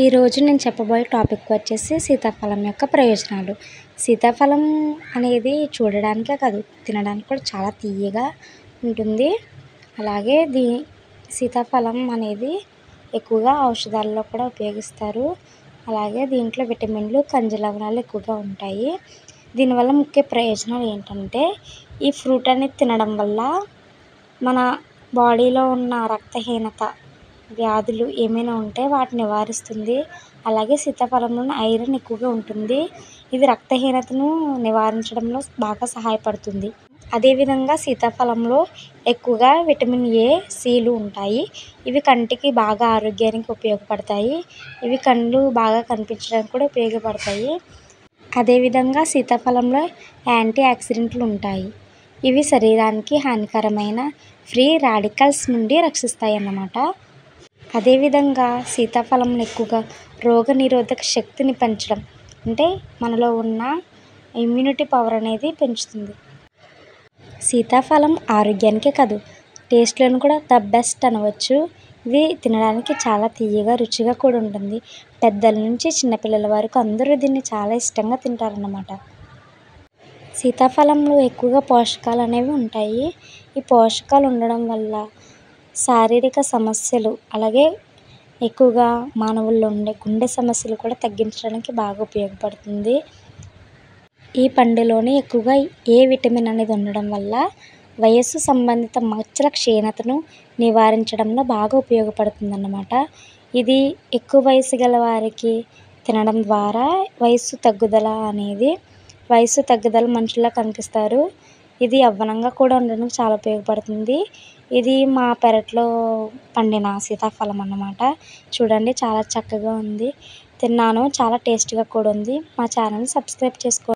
ఈరోజు నేను చెప్పబోయే టాపిక్ వచ్చేసి సీతాఫలం యొక్క ప్రయోజనాలు. సీతాఫలం అనేది చూడడానికే కాదు, తినడానికి కూడా చాలా తియ్యగా ఉంటుంది. అలాగే సీతాఫలం అనేది ఎక్కువగా ఔషధాల్లో కూడా ఉపయోగిస్తారు. అలాగే దీంట్లో విటమిన్లు, ఖనిజ లవణాలు ఎక్కువగా ఉంటాయి. దీనివల్ల ముఖ్య ప్రయోజనాలు ఏంటంటే, ఈ ఫ్రూట్ అనేది తినడం వల్ల మన బాడీలో ఉన్న రక్తహీనత, వ్యాధులు ఏమైనా ఉంటే వాటిని నివారిస్తుంది. అలాగే సీతాఫలంలో ఐరన్ ఎక్కువగా ఉంటుంది. ఇది రక్తహీనతను నివారించడంలో బాగా సహాయపడుతుంది. అదేవిధంగా సీతాఫలంలో ఎక్కువగా విటమిన్ ఏ, సిలు ఉంటాయి. ఇవి కంటికి బాగా ఆరోగ్యానికి ఉపయోగపడతాయి. ఇవి కళ్ళు బాగా కనిపించడానికి కూడా ఉపయోగపడతాయి. అదేవిధంగా సీతాఫలంలో యాంటీ ఆక్సిడెంట్లు ఉంటాయి. ఇవి శరీరానికి హానికరమైన ఫ్రీ రాడికల్స్ నుండి రక్షిస్తాయి అన్నమాట. అదేవిధంగా సీతాఫలంలో ఎక్కువగా రోగనిరోధక శక్తిని పెంచడం, అంటే మనలో ఉన్న ఇమ్యూనిటీ పవర్ అనేది పెంచుతుంది. సీతాఫలం ఆరోగ్యానికే కాదు, టేస్ట్లోను కూడా ద బెస్ట్ అనవచ్చు. ఇది తినడానికి చాలా తియ్యగా, రుచిగా కూడా ఉంటుంది. పెద్దల నుంచి చిన్నపిల్లల వరకు అందరూ దీన్ని చాలా ఇష్టంగా తింటారన్నమాట. సీతాఫలంలో ఎక్కువగా పోషకాలు అనేవి ఉంటాయి. ఈ పోషకాలు ఉండడం వల్ల శారీరక సమస్యలు, అలాగే ఎక్కువగా మానవుల్లో ఉండే గుండె సమస్యలు కూడా తగ్గించడానికి బాగా ఉపయోగపడుతుంది. ఈ పండులోని ఎక్కువగా ఏ విటమిన్ అనేది ఉండడం వల్ల వయస్సు సంబంధిత మచ్చల క్షీణతను నివారించడంలో బాగా ఉపయోగపడుతుందన్నమాట. ఇది ఎక్కువ వయసు గల వారికి తినడం ద్వారా వయస్సు తగ్గుదల మనుషుల్లా కనిపిస్తారు. ఇది యవ్వనంగా కూడా ఉండడానికి చాలా ఉపయోగపడుతుంది. ఇది మా పెరట్లో పండిన సీతాఫలం అన్నమాట. చూడండి, చాలా చక్కగా ఉంది. తిన్నాను, చాలా టేస్టీగా కూడా ఉంది. మా ఛానల్ని సబ్స్క్రైబ్ చేసుకోండి.